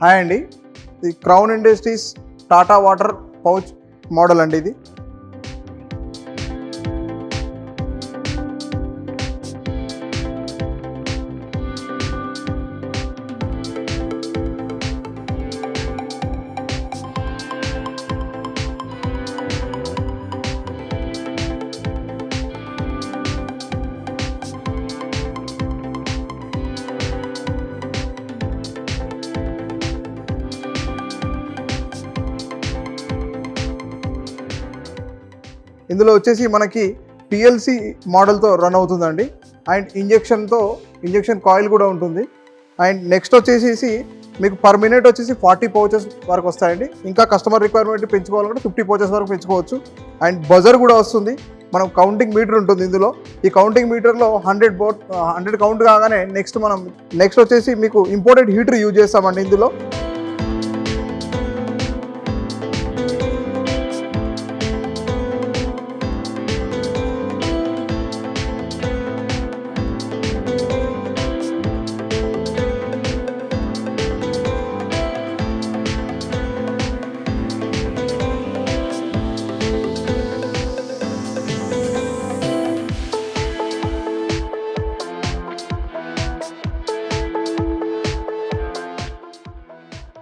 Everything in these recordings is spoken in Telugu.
హాయ్ అండి, ఇది crown industries Tata water pouch model అండి. ఇది ఇందులో వచ్చేసి మనకి పిఎల్సి మోడల్తో రన్ అవుతుందండి. అండ్ ఇంజెక్షన్ కాయిల్ కూడా ఉంటుంది. అండ్ నెక్స్ట్ వచ్చేసి మీకు పర్ మినిట్ వచ్చేసి 40 పౌచెస్ వరకు వస్తాయండి. ఇంకా కస్టమర్ రిక్వైర్మెంట్ పెంచుకోవాలంటే 50 పౌచెస్ వరకు పెంచుకోవచ్చు. అండ్ బజర్ కూడా వస్తుంది. మనం కౌంటింగ్ మీటర్ ఉంటుంది ఇందులో. ఈ కౌంటింగ్ మీటర్లో 100 కౌంట్ కాగానే నెక్స్ట్ వచ్చేసి మీకు ఇంపోర్టెడ్ హీటర్ యూజ్ చేస్తామండి ఇందులో.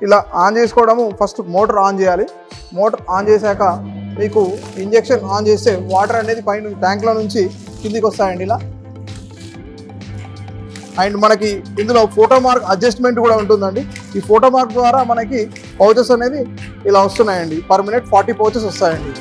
ఇలా ఆన్ చేసుకోవడము, ఫస్ట్ మోటార్ ఆన్ చేయాలి. మోటార్ ఆన్ చేశాక మీకు ఇంజెక్షన్ ఆన్ చేస్తే వాటర్ అనేది పైన ట్యాంక్లో నుంచి కిందికి వస్తాయండి ఇలా. అండ్ మనకి ఇందులో ఫోటో మార్క్ అడ్జస్ట్మెంట్ కూడా ఉంటుందండి. ఈ ఫోటో మార్క్ ద్వారా మనకి పౌచెస్ అనేది ఇలా వస్తున్నాయండి. పర్ మినిట్ 40 పౌచెస్ వస్తాయండి.